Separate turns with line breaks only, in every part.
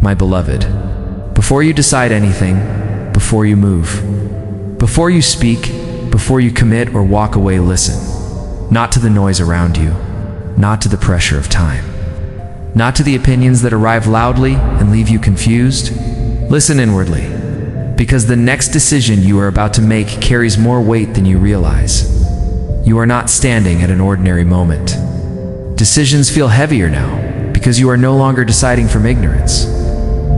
My beloved, before you decide anything, before you move, before you speak, before you commit or walk away, listen. Not to the noise around you, not to the pressure of time, not to the opinions that arrive loudly and leave you confused. Listen inwardly, because the next decision you are about to make carries more weight than you realize. You are not standing at an ordinary moment. Decisions feel heavier now because you are no longer deciding from ignorance.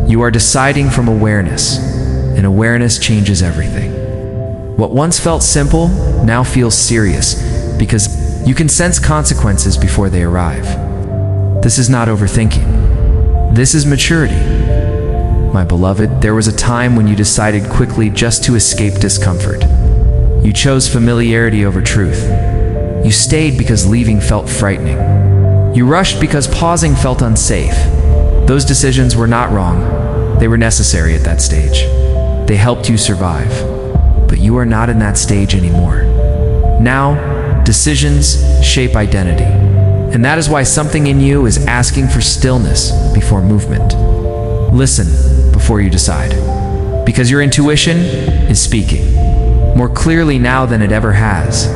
You are deciding from awareness, and awareness changes everything. What once felt simple now feels serious because you can sense consequences before they arrive. This is not overthinking. This is maturity. My beloved, there was a time when you decided quickly just to escape discomfort. You chose familiarity over truth. You stayed because leaving felt frightening. You rushed because pausing felt unsafe. Those decisions were not wrong. They were necessary at that stage. They helped you survive. But you are not in that stage anymore. Now, decisions shape identity. And that is why something in you is asking for stillness before movement. Listen before you decide, because your intuition is speaking more clearly now than it ever has.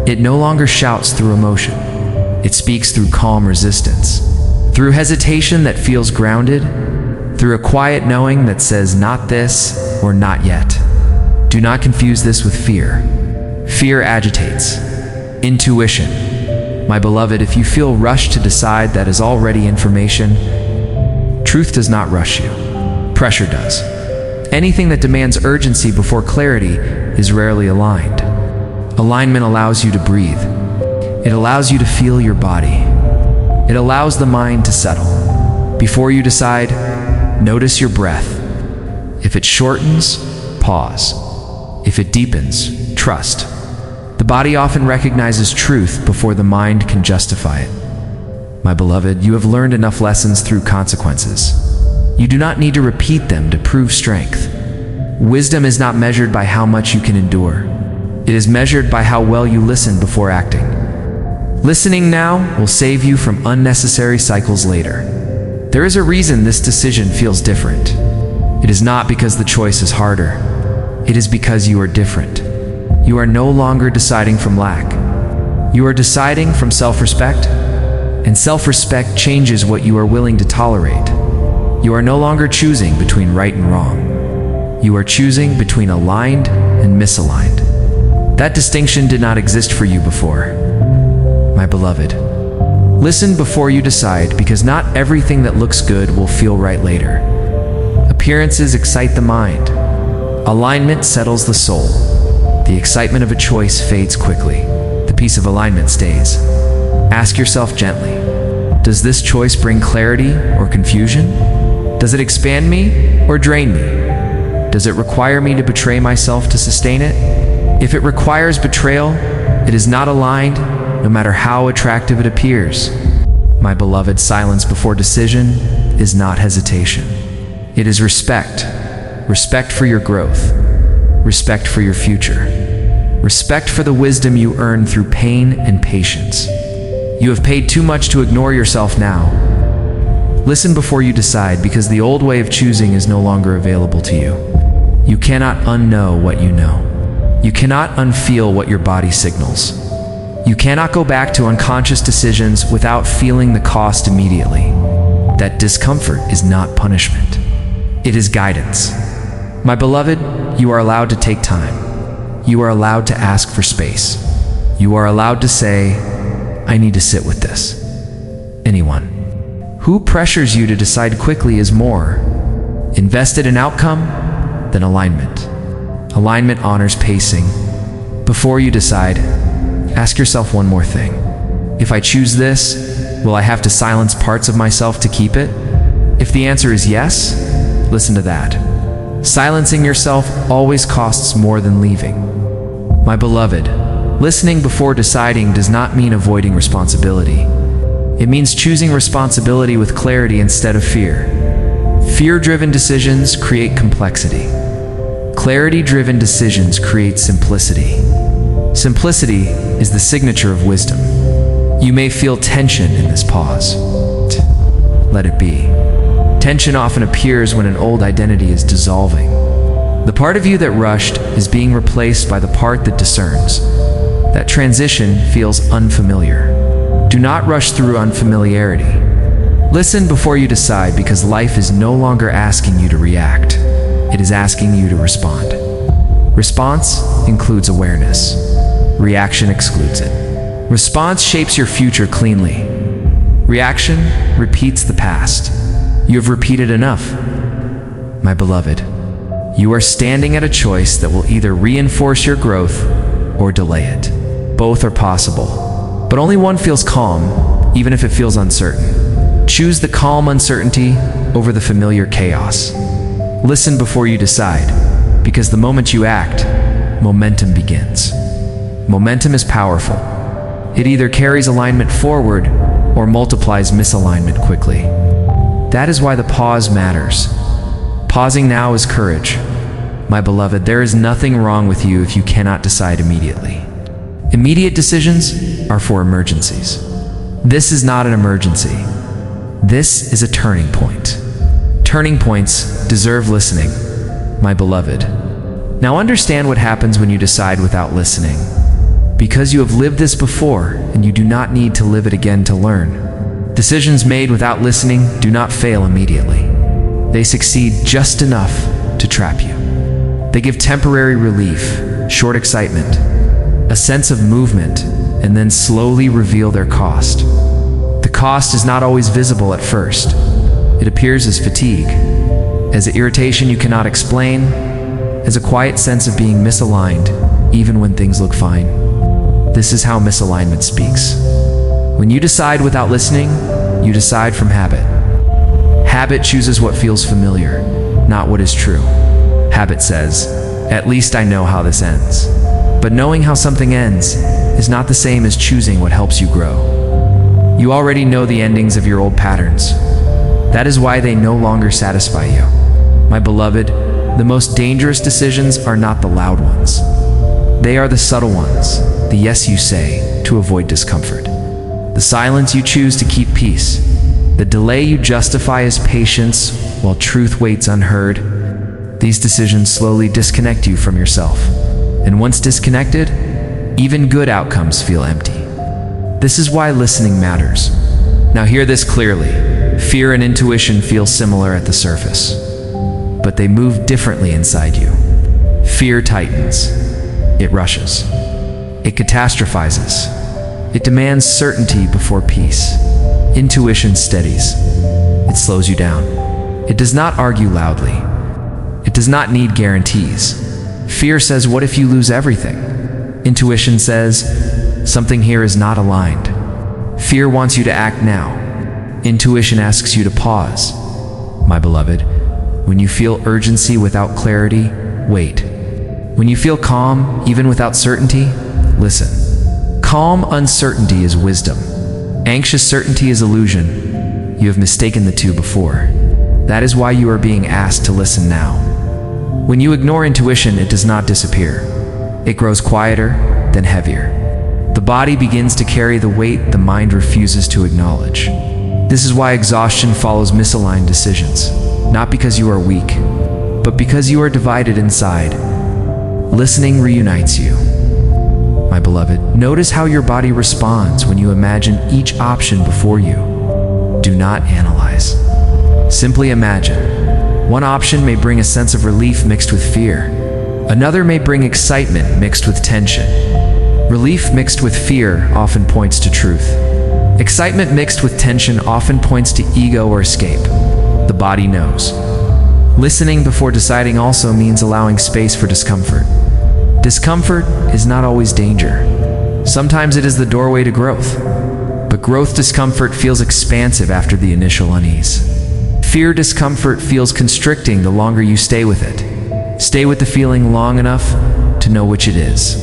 It no longer shouts through emotion. It speaks through calm resistance, through hesitation that feels grounded, through a quiet knowing that says not this or not yet. Do not confuse this with fear. Fear agitates. Intuition. My beloved, if you feel rushed to decide, that is already information. Truth does not rush you. Pressure does. Anything that demands urgency before clarity is rarely aligned. Alignment allows you to breathe. It allows you to feel your body. It allows the mind to settle. Before you decide, notice your breath. If it shortens, pause. If it deepens, trust. The body often recognizes truth before the mind can justify it. My beloved, you have learned enough lessons through consequences. You do not need to repeat them to prove strength. Wisdom is not measured by how much you can endure. It is measured by how well you listen before acting. Listening now will save you from unnecessary cycles later. There is a reason this decision feels different. It is not because the choice is harder. It is because you are different. You are no longer deciding from lack. You are deciding from self-respect, and self-respect changes what you are willing to tolerate. You are no longer choosing between right and wrong. You are choosing between aligned and misaligned. That distinction did not exist for you before. My beloved, listen before you decide, because not everything that looks good will feel right later. Appearances excite the mind. Alignment settles the soul. The excitement of a choice fades quickly. The peace of alignment stays. Ask yourself gently, does this choice bring clarity or confusion? Does it expand me or drain me? Does it require me to betray myself to sustain it? If it requires betrayal, it is not aligned, no matter how attractive it appears. My beloved, silence before decision is not hesitation. It is respect. Respect for your growth. Respect for your future. Respect for the wisdom you earn through pain and patience. You have paid too much to ignore yourself now. Listen before you decide, because the old way of choosing is no longer available to you. You cannot unknow what you know. You cannot unfeel what your body signals. You cannot go back to unconscious decisions without feeling the cost immediately. That discomfort is not punishment. It is guidance. My beloved, you are allowed to take time. You are allowed to ask for space. You are allowed to say, I need to sit with this. Anyone who pressures you to decide quickly is more invested in outcome than alignment. Alignment honors pacing. Before you decide, ask yourself one more thing. If I choose this, will I have to silence parts of myself to keep it? If the answer is yes, listen to that. Silencing yourself always costs more than leaving. My beloved, listening before deciding does not mean avoiding responsibility. It means choosing responsibility with clarity instead of fear. Fear-driven decisions create complexity. Clarity-driven decisions create simplicity. Simplicity is the signature of wisdom. You may feel tension in this pause. Let it be. Tension often appears when an old identity is dissolving. The part of you that rushed is being replaced by the part that discerns. That transition feels unfamiliar. Do not rush through unfamiliarity. Listen before you decide, because life is no longer asking you to react. It is asking you to respond. Response includes awareness. Reaction excludes it. Response shapes your future cleanly. Reaction repeats the past. You have repeated enough. My beloved, you are standing at a choice that will either reinforce your growth or delay it. Both are possible, but only one feels calm, even if it feels uncertain. Choose the calm uncertainty over the familiar chaos. Listen before you decide, because the moment you act, momentum begins. Momentum is powerful. It either carries alignment forward or multiplies misalignment quickly. That is why the pause matters. Pausing now is courage. My beloved, there is nothing wrong with you if you cannot decide immediately. Immediate decisions are for emergencies. This is not an emergency. This is a turning point. Turning points deserve listening, my beloved. Now understand what happens when you decide without listening. Because you have lived this before, and you do not need to live it again to learn. Decisions made without listening do not fail immediately. They succeed just enough to trap you. They give temporary relief, short excitement, a sense of movement, and then slowly reveal their cost. The cost is not always visible at first. It appears as fatigue, as an irritation you cannot explain, as a quiet sense of being misaligned, even when things look fine. This is how misalignment speaks. When you decide without listening, you decide from habit. Habit chooses what feels familiar, not what is true. Habit says, "At least I know how this ends." But knowing how something ends is not the same as choosing what helps you grow. You already know the endings of your old patterns. That is why they no longer satisfy you. My beloved, the most dangerous decisions are not the loud ones. They are the subtle ones, the yes you say to avoid discomfort, the silence you choose to keep peace, the delay you justify as patience while truth waits unheard. These decisions slowly disconnect you from yourself. And once disconnected, even good outcomes feel empty. This is why listening matters. Now hear this clearly. Fear and intuition feel similar at the surface, but they move differently inside you. Fear tightens. It rushes. It catastrophizes. It demands certainty before peace. Intuition steadies. It slows you down. It does not argue loudly. It does not need guarantees. Fear says, what if you lose everything? Intuition says, something here is not aligned. Fear wants you to act now. Intuition asks you to pause. My beloved, when you feel urgency without clarity, wait. When you feel calm, even without certainty, listen. Calm uncertainty is wisdom. Anxious certainty is illusion. You have mistaken the two before. That is why you are being asked to listen now. When you ignore intuition, it does not disappear. It grows quieter, then heavier. The body begins to carry the weight the mind refuses to acknowledge. This is why exhaustion follows misaligned decisions. Not because you are weak, but because you are divided inside. Listening reunites you. My beloved, notice how your body responds when you imagine each option before you. Do not analyze. Simply imagine. One option may bring a sense of relief mixed with fear. Another may bring excitement mixed with tension. Relief mixed with fear often points to truth. Excitement mixed with tension often points to ego or escape. The body knows. Listening before deciding also means allowing space for discomfort. Discomfort is not always danger. Sometimes it is the doorway to growth. But growth discomfort feels expansive after the initial unease. Fear discomfort feels constricting the longer you stay with it. Stay with the feeling long enough to know which it is.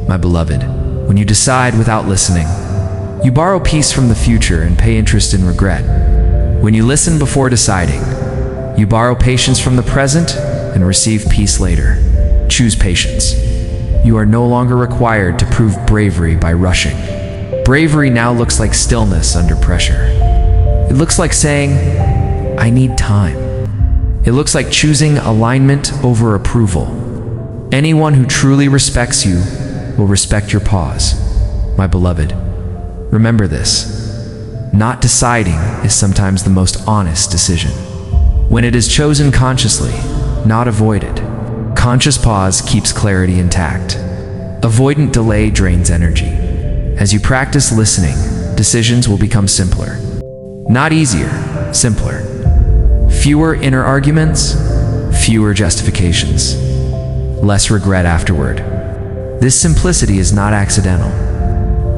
My beloved, when you decide without listening, you borrow peace from the future and pay interest in regret. When you listen before deciding, you borrow patience from the present and receive peace later. Choose patience. You are no longer required to prove bravery by rushing. Bravery now looks like stillness under pressure. It looks like saying, I need time. It looks like choosing alignment over approval. Anyone who truly respects you will respect your pause. My beloved, remember this. Not deciding is sometimes the most honest decision. When it is chosen consciously, not avoided, conscious pause keeps clarity intact. Avoidant delay drains energy. As you practice listening, decisions will become simpler. Not easier, simpler. Fewer inner arguments, fewer justifications, less regret afterward. This simplicity is not accidental.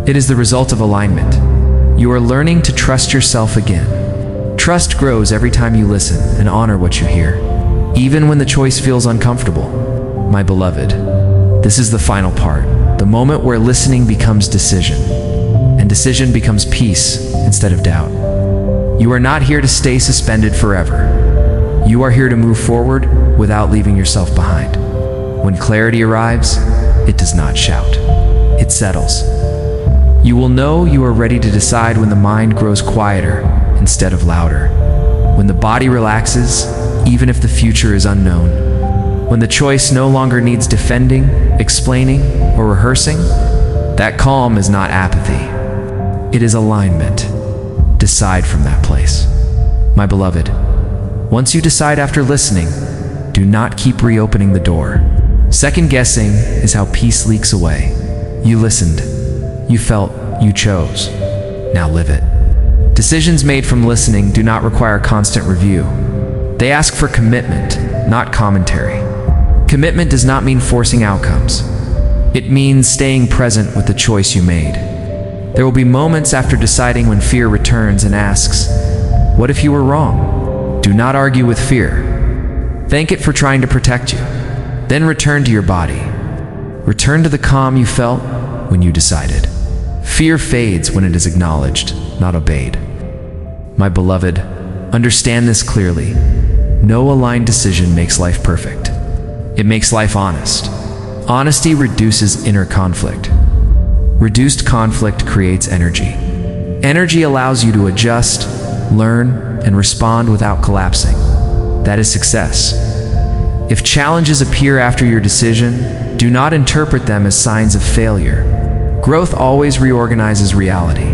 It is the result of alignment. You are learning to trust yourself again. Trust grows every time you listen and honor what you hear, even when the choice feels uncomfortable. My beloved, this is the final part, the moment where listening becomes decision, and decision becomes peace instead of doubt. You are not here to stay suspended forever. You are here to move forward without leaving yourself behind. When clarity arrives, it does not shout. It settles. You will know you are ready to decide when the mind grows quieter instead of louder. When the body relaxes, even if the future is unknown. When the choice no longer needs defending, explaining, or rehearsing. That calm is not apathy. It is alignment. Decide from that place. My beloved, once you decide after listening, do not keep reopening the door. Second guessing is how peace leaks away. You listened. You felt, you chose. Now live it. Decisions made from listening do not require constant review. They ask for commitment, not commentary. Commitment does not mean forcing outcomes. It means staying present with the choice you made. There will be moments after deciding when fear returns and asks, "What if you were wrong?" Do not argue with fear. Thank it for trying to protect you. Then return to your body. Return to the calm you felt when you decided. Fear fades when it is acknowledged, not obeyed. My beloved, understand this clearly. No aligned decision makes life perfect. It makes life honest. Honesty reduces inner conflict. Reduced conflict creates energy. Energy allows you to adjust, learn, and respond without collapsing. That is success. If challenges appear after your decision, do not interpret them as signs of failure. Growth always reorganizes reality.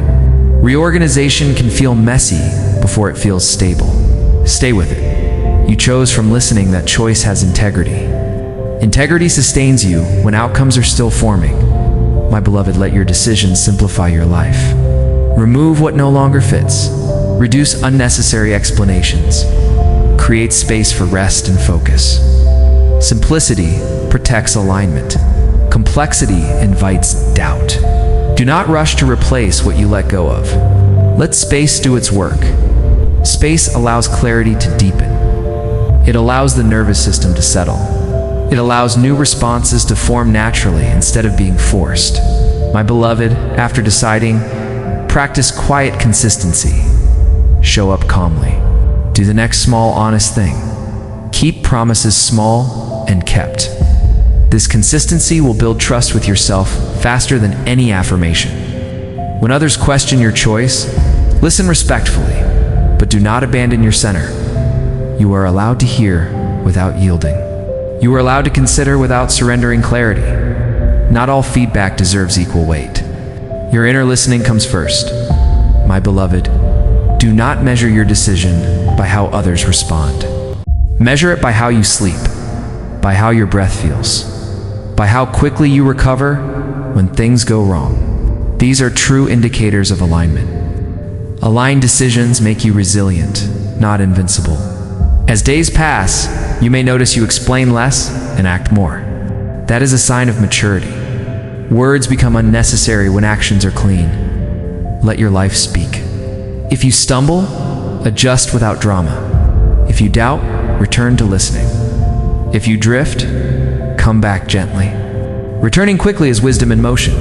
Reorganization can feel messy before it feels stable. Stay with it. You chose from listening. That choice has integrity. Integrity sustains you when outcomes are still forming. My beloved, let your decisions simplify your life. Remove what no longer fits. Reduce unnecessary explanations. Create space for rest and focus. Simplicity protects alignment. Complexity invites doubt. Do not rush to replace what you let go of. Let space do its work. Space allows clarity to deepen. It allows the nervous system to settle. It allows new responses to form naturally instead of being forced. My beloved, after deciding, practice quiet consistency. Show up calmly. Do the next small, honest thing. Keep promises small and kept. This consistency will build trust with yourself faster than any affirmation. When others question your choice, listen respectfully, but do not abandon your center. You are allowed to hear without yielding. You are allowed to consider without surrendering clarity. Not all feedback deserves equal weight. Your inner listening comes first. My beloved, do not measure your decision by how others respond. Measure it by how you sleep, by how your breath feels, by how quickly you recover when things go wrong. These are true indicators of alignment. Aligned decisions make you resilient, not invincible. As days pass, you may notice you explain less and act more. That is a sign of maturity. Words become unnecessary when actions are clean. Let your life speak. If you stumble, adjust without drama. If you doubt, return to listening. If you drift, come back gently. Returning quickly is wisdom in motion.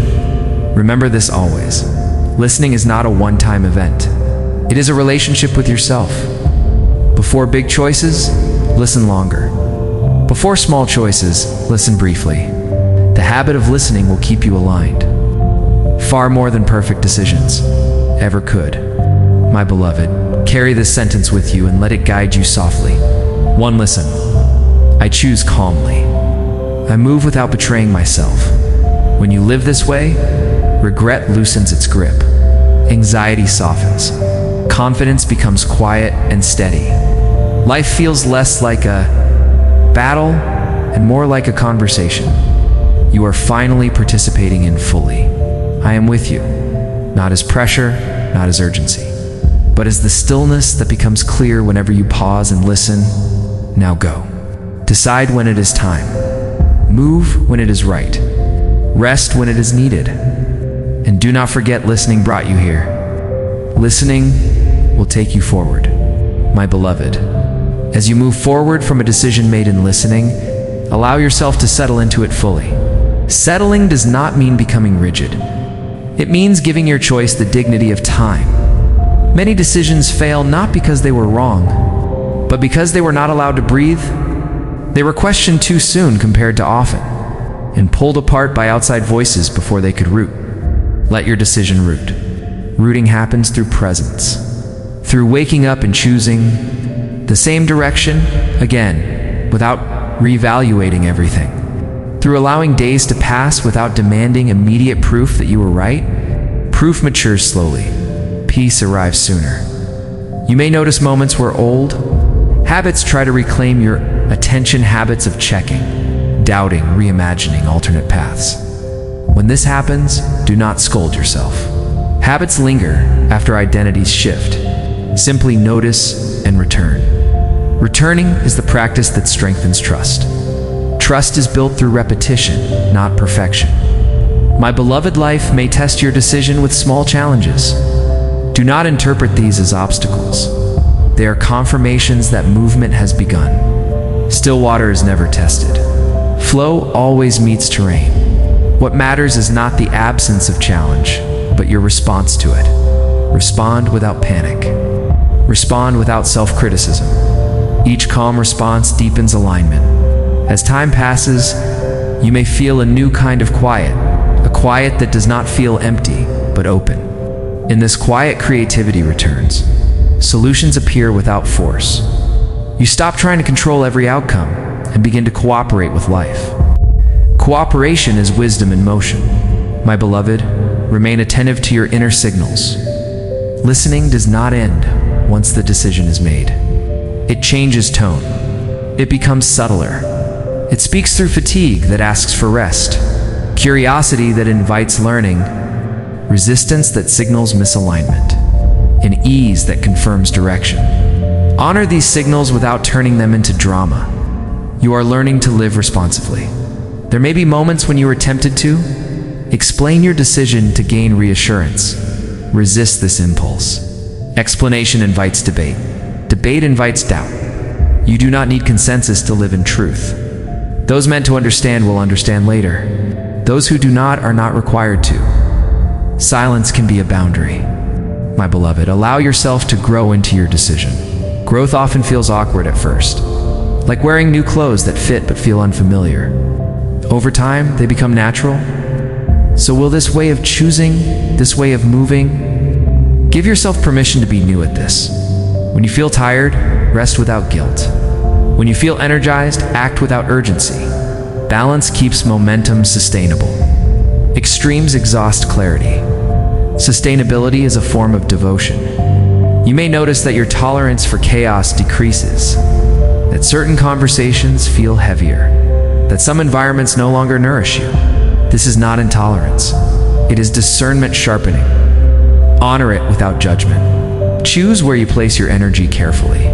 Remember this always. Listening is not a one-time event. It is a relationship with yourself. Before big choices, listen longer. Before small choices, listen briefly. The habit of listening will keep you aligned. Far more than perfect decisions ever could. My beloved, carry this sentence with you and let it guide you softly. 1. Listen. I choose calmly. I move without betraying myself. When you live this way, regret loosens its grip. Anxiety softens. Confidence becomes quiet and steady. Life feels less like a battle and more like a conversation you are finally participating in fully. I am with you, not as pressure, not as urgency, but as the stillness that becomes clear whenever you pause and listen. Now go. Decide when it is time. Move when it is right. Rest when it is needed. And do not forget, listening brought you here. Listening will take you forward. My beloved, as you move forward from a decision made in listening, allow yourself to settle into it fully. Settling does not mean becoming rigid. It means giving your choice the dignity of time. Many decisions fail not because they were wrong, but because they were not allowed to breathe. They were questioned too soon compared to often, and pulled apart by outside voices before they could root. Let your decision root. Rooting happens through presence, through waking up and choosing the same direction again without reevaluating everything. Through allowing days to pass without demanding immediate proof that you were right. Proof matures slowly. Peace arrives sooner. You may notice moments where old habits try to reclaim your attention, habits of checking, doubting, reimagining alternate paths. When this happens, do not scold yourself. Habits linger after identities shift. Simply notice and return. Returning is the practice that strengthens trust. Trust is built through repetition, not perfection. My beloved, life may test your decision with small challenges. Do not interpret these as obstacles. They are confirmations that movement has begun. Still water is never tested. Flow always meets terrain. What matters is not the absence of challenge, but your response to it. Respond without panic. Respond without self-criticism. Each calm response deepens alignment. As time passes, you may feel a new kind of quiet, a quiet that does not feel empty, but open. In this quiet, creativity returns. Solutions appear without force. You stop trying to control every outcome and begin to cooperate with life. Cooperation is wisdom in motion. My beloved, remain attentive to your inner signals. Listening does not end once the decision is made. It changes tone. It becomes subtler. It speaks through fatigue that asks for rest, curiosity that invites learning, resistance that signals misalignment, and ease that confirms direction. Honor these signals without turning them into drama. You are learning to live responsively. There may be moments when you are tempted to explain your decision to gain reassurance. Resist this impulse. Explanation invites debate. Debate invites doubt. You do not need consensus to live in truth. Those meant to understand will understand later. Those who do not are not required to. Silence can be a boundary. My beloved, allow yourself to grow into your decision. Growth often feels awkward at first, like wearing new clothes that fit but feel unfamiliar. Over time, they become natural. So will this way of choosing, this way of moving, give yourself permission to be new at this. When you feel tired, rest without guilt. When you feel energized, act without urgency. Balance keeps momentum sustainable. Extremes exhaust clarity. Sustainability is a form of devotion. You may notice that your tolerance for chaos decreases, that certain conversations feel heavier, that some environments no longer nourish you. This is not intolerance. It is discernment sharpening. Honor it without judgment. Choose where you place your energy carefully.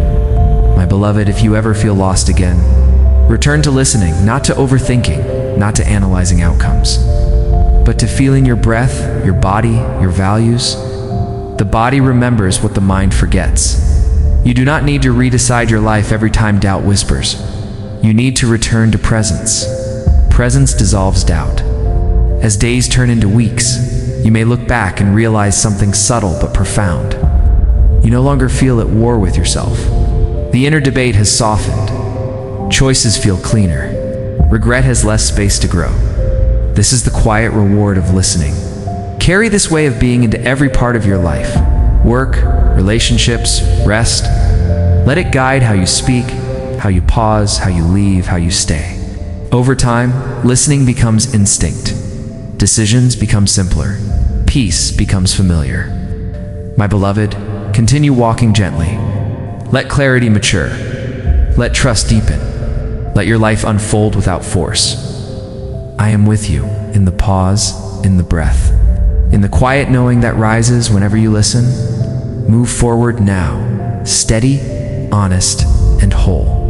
My beloved, if you ever feel lost again, return to listening, not to overthinking, not to analyzing outcomes, but to feeling your breath, your body, your values. The body remembers what the mind forgets. You do not need to redecide your life every time doubt whispers. You need to return to presence. Presence dissolves doubt. As days turn into weeks, you may look back and realize something subtle but profound. You no longer feel at war with yourself. The inner debate has softened. Choices feel cleaner. Regret has less space to grow. This is the quiet reward of listening. Carry this way of being into every part of your life. work, relationships, rest. Let it guide how you speak, how you pause, how you leave, how you stay. Over time, listening becomes instinct. Decisions become simpler. Peace becomes familiar. My beloved, continue walking gently. Let clarity mature. Let trust deepen. Let your life unfold without force. I am with you in the pause, in the breath, in the quiet knowing that rises whenever you listen. Move forward now, steady, honest, and whole.